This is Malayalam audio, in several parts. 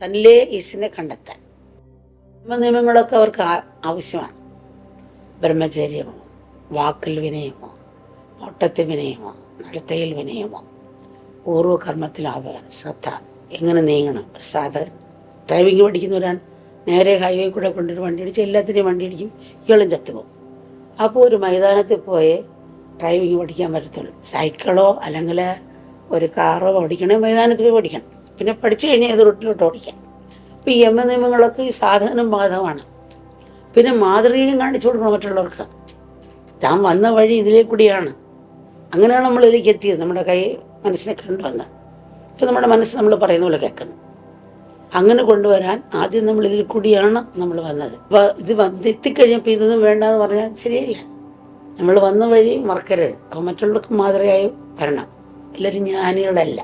തന്നിലെ ഈശ്വരനെ കണ്ടെത്താൻ നിയമങ്ങളൊക്കെ അവർക്ക് ആവശ്യമാണ്. ബ്രഹ്മചര്യമോ, വാക്കിൽ വിനയമോ, നോട്ടത്തിൽ വിനയമോ, നടത്തയിൽ വിനയമോ, പൂർവ്വകർമ്മത്തിലാവുക, ശ്രദ്ധ, എങ്ങനെ നീങ്ങണം. ഒരു സാധകൻ ഡ്രൈവിംഗ് പഠിക്കുന്നവരാൻ നേരെ ഹൈവേ കൂടെ കൊണ്ടൊരു വണ്ടി അടിച്ച് എല്ലാത്തിനെയും വണ്ടി അടിക്കും, ഇയാളും ചത്തുപോകും. അപ്പോൾ ഒരു മൈതാനത്തിൽ പോയി ഡ്രൈവിംഗ് പഠിക്കാൻ പറ്റത്തുള്ളൂ. സൈക്കിളോ അല്ലെങ്കിൽ ഒരു കാറോ ഓടിക്കണേ മൈതാനത്തിൽ പോയി പഠിക്കണം. പിന്നെ പഠിച്ചു കഴിഞ്ഞാൽ ഏത് റൂട്ടിലോട്ട് ഓടിക്കാം. അപ്പോൾ ഈ നിയമങ്ങളൊക്കെ ഈ സാധനം ബാധകമാണ്. പിന്നെ മാതൃകയും കാണിച്ചു കൊടുക്കണം മറ്റുള്ളവർക്ക്. താൻ വന്ന വഴി ഇതിലേ കൂടിയാണ്. അങ്ങനെയാണ് നമ്മൾ ഇതിലേക്ക് എത്തിയത്. നമ്മുടെ മനസ്സിനെ കണ്ടുവന്ന് ഇപ്പം നമ്മുടെ മനസ്സ് നമ്മൾ പറയുന്ന പോലെ കേൾക്കുന്നു. അങ്ങനെ കൊണ്ടുവരാൻ ആദ്യം നമ്മൾ ഇതിൽ കൂടിയാണ് നമ്മൾ വന്നത്. അപ്പോൾ ഇത് എത്തിക്കഴിഞ്ഞപ്പോൾ ഇതൊന്നും വേണ്ടെന്ന് പറഞ്ഞാൽ ശരിയല്ല. നമ്മൾ വന്ന വഴി മറക്കരുത്. അപ്പോൾ മറ്റുള്ളവർക്ക് മാതൃകയായി വരണം. എല്ലാവരും ജ്ഞാനികളല്ല.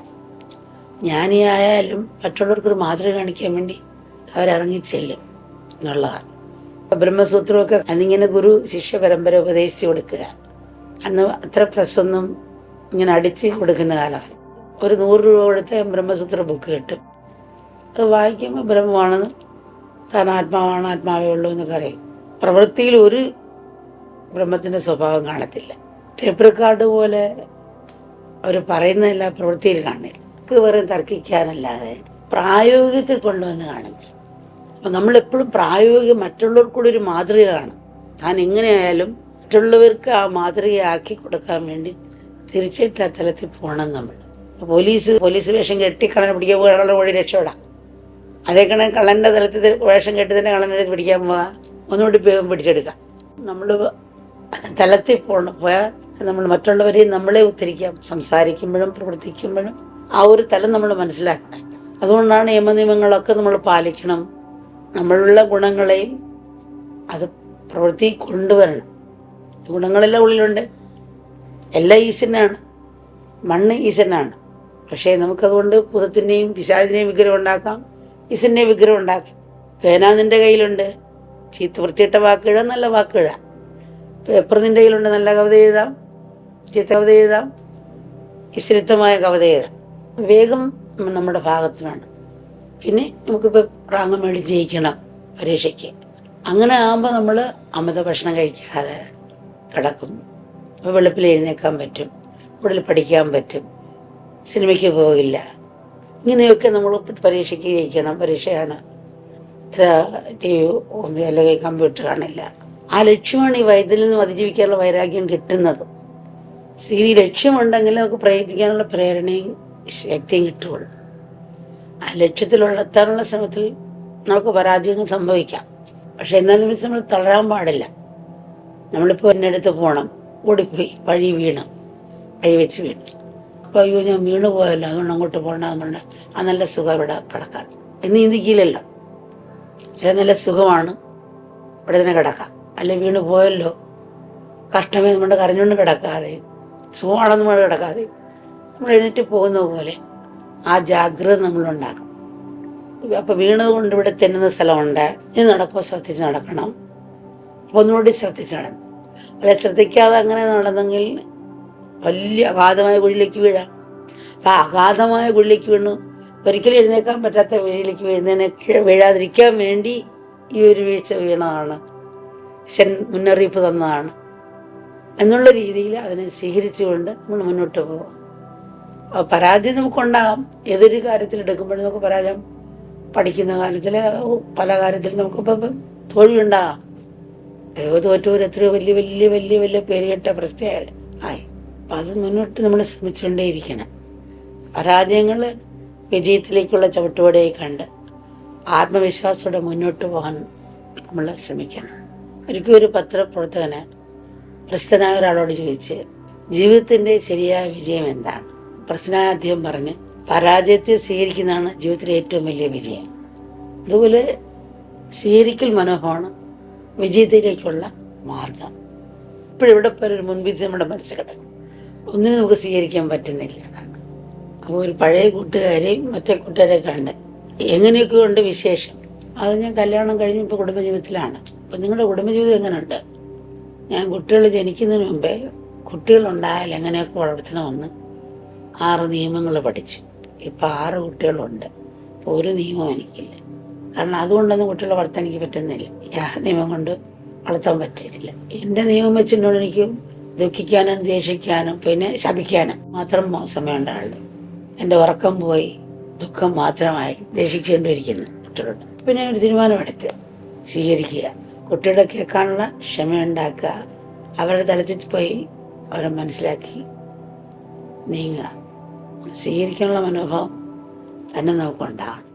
ജ്ഞാനിയായാലും മറ്റുള്ളവർക്കൊരു മാതൃക കാണിക്കാൻ വേണ്ടി അവരിറങ്ങി ചെല്ലും എന്നുള്ളതാണ്. ബ്രഹ്മസൂത്രമൊക്കെ അന്നിങ്ങനെ ഗുരു ശിഷ്യ പരമ്പര ഉപദേശിച്ച് കൊടുക്കുക. അന്ന് അത്ര പ്രസ്സൊന്നും ഇങ്ങനെ അടിച്ച് കൊടുക്കുന്ന കാലമാണ്. ഒരു 100 രൂപ കൊടുത്ത് ബ്രഹ്മസൂത്ര ബുക്ക് കിട്ടും. അത് വായിക്കുമ്പോൾ ബ്രഹ്മമാണെന്നും താൻ ആത്മാവാണ്, ആത്മാവേ ഉള്ളൂ എന്നൊക്കെ അറിയും. പ്രവൃത്തിയിൽ ഒരു ബ്രഹ്മത്തിൻ്റെ സ്വഭാവം കാണത്തില്ല. ടേപ്പ് റെക്കോർഡ് പോലെ അവർ പറയുന്നതല്ല പ്രവൃത്തിയിൽ കാണില്ല. വെറും തർക്കിക്കാനല്ലാതെ പ്രായോഗികത്തിൽ കൊണ്ടുവന്ന് കാണില്ല. അപ്പം നമ്മളെപ്പോഴും പ്രായോഗികം മറ്റുള്ളവർക്ക് കൂടി ഒരു മാതൃക കാണും. താൻ എങ്ങനെയായാലും മറ്റുള്ളവർക്ക് ആ മാതൃകയാക്കി കൊടുക്കാൻ വേണ്ടി തീർച്ചയായിട്ടും ആ തലത്തിൽ പോകണം നമ്മൾ. പോലീസ് വേഷം കെട്ടി കള്ളനെ പിടിക്കാൻ പോകാൻ കള്ളനെ വഴി രക്ഷപ്പെടാം. അതേ കണക്ക് കള്ളൻ്റെ തലത്തിൽ വേഷം കെട്ടി തന്നെ കള്ളനെ പിടിക്കാൻ പോകാം, ഒന്നുകൂടി പിടിച്ചെടുക്കാം. നമ്മൾ തലത്തിൽ പോയാൽ നമ്മൾ മറ്റുള്ളവരെയും നമ്മളെ ഉദ്ധരിക്കാം. സംസാരിക്കുമ്പോഴും പ്രവർത്തിക്കുമ്പോഴും ആ ഒരു തലം നമ്മൾ മനസ്സിലാക്കണം. അതുകൊണ്ടാണ് നിയമങ്ങളൊക്കെ നമ്മൾ പാലിക്കണം. നമ്മളുള്ള ഗുണങ്ങളെയും അത് പ്രവൃത്തി കൊണ്ടുവരണം. ഗുണങ്ങളെല്ലാം ഉള്ളിലുണ്ട്. എല്ലാം ഈശ്വരനാണ്, മണ്ണ് ഈശ്വരനാണ്. പക്ഷേ നമുക്കതുകൊണ്ട് ഭൂതത്തിൻ്റെയും പിശാചിൻ്റെയും വിഗ്രഹം ഉണ്ടാക്കാം, ഈശ്വരൻ്റെ വിഗ്രഹം ഉണ്ടാക്കാം. പേന നിൻ്റെ കയ്യിലുണ്ട്, വൃത്തിയിട്ട വാക്ക് എഴുതാം, നല്ല വാക്ക് എഴുതാം. പേപ്പർ നിൻ്റെ കയ്യിലുണ്ട്, നല്ല കവിത എഴുതാം, ചീത്ത കവിത എഴുതാം, ഈശ്വരിത്തമായ കവിത എഴുതാം. വേഗം നമ്മുടെ ഭാഗത്ത് വേണം. പിന്നെ നമുക്കിപ്പോൾ റാങ്ക് മേടി ജയിക്കണം പരീക്ഷയ്ക്ക്. അങ്ങനെ ആകുമ്പോൾ നമ്മൾ അമിത ഭക്ഷണം കഴിക്കാതെ കിടക്കും. അപ്പോൾ വെളുപ്പിൽ എഴുന്നേൽക്കാൻ പറ്റും, കൂടുതൽ പഠിക്കാൻ പറ്റും, സിനിമയ്ക്ക് പോകില്ല. ഇങ്ങനെയൊക്കെ നമ്മൾ പരീക്ഷയ്ക്ക് ജയിക്കണം. പരീക്ഷയാണ്, ഇത്ര TV അല്ലെങ്കിൽ കമ്പ്യൂട്ടർ കാണില്ല. ആ ലക്ഷ്യമാണ് ഈ വൈദ്യുതിൽ നിന്നും അതിജീവിക്കാനുള്ള വൈരാഗ്യം കിട്ടുന്നത്. ഈ ലക്ഷ്യമുണ്ടെങ്കിൽ നമുക്ക് പ്രയത്നിക്കാനുള്ള പ്രേരണയും ശക്തിയും കിട്ടുകയുള്ളൂ. ആ ലക്ഷ്യത്തിലെത്താനുള്ള ശ്രമത്തിൽ നമുക്ക് പരാജയങ്ങൾ സംഭവിക്കാം. പക്ഷെ എന്നാലും നമ്മൾ തളരാൻ പാടില്ല. നമ്മളിപ്പോൾ എന്നടുത്ത് പോകണം, ഓടിപ്പോയി വഴി വെച്ച് വീണു. അപ്പോൾ അയ്യോ ഞാൻ വീണു പോയല്ലോ, അതുകൊണ്ട് അങ്ങോട്ട് പോകണമെന്നുണ്ട്. ആ നല്ല സുഖം ഇവിടെ കിടക്കാൻ എന്ന് ചിന്തിക്കില്ലല്ലോ. അല്ല, നല്ല സുഖമാണ്, ഇവിടെ തന്നെ കിടക്കാം. അല്ലെ വീണ് പോയല്ലോ, കഷ്ടമേ നമ്മുടെ കരഞ്ഞുകൊണ്ട് കിടക്കാതെ, സുഖമാണെന്ന് നമ്മൾ കിടക്കാതെ നമ്മൾ എഴുന്നേറ്റ് പോകുന്ന പോലെ ആ ജാഗ്രത നമ്മളുണ്ടാകും. അപ്പോൾ വീണത് കൊണ്ട് ഇവിടെ തെന്നുന്ന സ്ഥലമുണ്ട്. ഇനി നടക്കുമ്പോൾ ശ്രദ്ധിച്ച് നടക്കണം. അപ്പോൾ ഒന്നുകൂടി ശ്രദ്ധിച്ച് നടന്നു. അല്ലെ, ശ്രദ്ധിക്കാതെ അങ്ങനെ നടന്നെങ്കിൽ വലിയ അഗാധമായ കുഴിയിലേക്ക് വീഴാം. അപ്പം അഗാധമായ കുഴിയിലേക്ക് വീണു ഒരിക്കലും എഴുന്നേക്കാൻ പറ്റാത്ത കുഴിയിലേക്ക് വീഴാതിരിക്കാൻ വേണ്ടി ഈ ഒരു വീഴ്ച വീണതാണ്, മുന്നറിയിപ്പ് തന്നതാണ് എന്നുള്ള രീതിയിൽ അതിനെ സ്വീകരിച്ചുകൊണ്ട് നമ്മൾ മുന്നോട്ട് പോകും. പരാജയം നമുക്കുണ്ടാകാം. ഏതൊരു കാര്യത്തിൽ എടുക്കുമ്പോഴും നമുക്ക് പരാജയം, പഠിക്കുന്ന കാര്യത്തിൽ പല കാര്യത്തിലും നമുക്കിപ്പം തോൽവിയുണ്ടാകാം. എത്രയോ വലിയ പേരുകെട്ട പ്രശ്നമായാലും ആയി. അപ്പം അത് മുന്നോട്ട് നമ്മൾ ശ്രമിച്ചുകൊണ്ടേയിരിക്കണം. പരാജയങ്ങൾ വിജയത്തിലേക്കുള്ള ചവിട്ടുപടിയായി കണ്ട് ആത്മവിശ്വാസത്തോടെ മുന്നോട്ട് പോകാൻ നമ്മൾ ശ്രമിക്കണം. ഒരിക്കലും ഒരു പത്രപ്രവർത്തകന് പ്രസിദ്ധനായ ഒരാളോട് ചോദിച്ച് ജീവിതത്തിൻ്റെ ശരിയായ വിജയം എന്താണ്? പ്രസിദ്ധനായ അദ്ദേഹം പറഞ്ഞ്, പരാജയത്തെ സ്വീകരിക്കുന്നതാണ് ജീവിതത്തിലെ ഏറ്റവും വലിയ വിജയം. അതുപോലെ സ്വീകരിക്കൽ മനോഭാവമാണ് വിജയത്തിലേക്കുള്ള മാർഗം. ഇപ്പോഴിവിടെ ഒരു മുൻവിധി നമ്മുടെ മനസ്സിൽ കിടക്കും. ഒന്നിനും നമുക്ക് സ്വീകരിക്കാൻ പറ്റുന്നില്ല. അതാണ്. അപ്പോൾ ഒരു പഴയ കൂട്ടുകാരെയും മറ്റേ കൂട്ടുകാരെ കണ്ട് എങ്ങനെയൊക്കെ ഉണ്ട് വിശേഷം. അത് ഞാൻ കല്യാണം കഴിഞ്ഞ് ഇപ്പോൾ കുടുംബജീവിതത്തിലാണ്. അപ്പം നിങ്ങളുടെ കുടുംബജീവിതം എങ്ങനെയുണ്ട്? ഞാൻ കുട്ടികൾ ജനിക്കുന്നതിന് മുമ്പേ കുട്ടികളുണ്ടായാൽ എങ്ങനെയൊക്കെ വളർത്തണമെന്ന് 6 നിയമങ്ങൾ പഠിച്ചു. ഇപ്പം 6 കുട്ടികളുണ്ട്. ഒരു നിയമവും എനിക്കില്ല. കാരണം അതുകൊണ്ടൊന്നും കുട്ടികളെ വളർത്താൻ എനിക്ക് പറ്റുന്നില്ല. ആ നിയമം കൊണ്ട് വളർത്താൻ പറ്റിയിട്ടില്ല. എൻ്റെ നിയമം വെച്ചിട്ടുണ്ടെങ്കിൽ എനിക്ക് ദുഃഖിക്കാനും ദേഷിക്കാനും പിന്നെ ശപിക്കാനും മാത്രം സമയം ഉണ്ടാവുള്ളൂ. എൻ്റെ ഉറക്കം പോയി ദുഃഖം മാത്രമായി രക്ഷിക്കേണ്ടിയിരിക്കുന്നു കുട്ടികളോട്. പിന്നെ ഒരു തീരുമാനമെടുത്ത് സ്വീകരിക്കുക, കുട്ടികളെ കേൾക്കാനുള്ള ക്ഷമയുണ്ടാക്കുക, അവരുടെ തലത്തിൽ പോയി അവരെ മനസ്സിലാക്കി നീങ്ങുക. സ്വീകരിക്കാനുള്ള മനോഭാവം തന്നെ നമുക്കുണ്ടാകണം.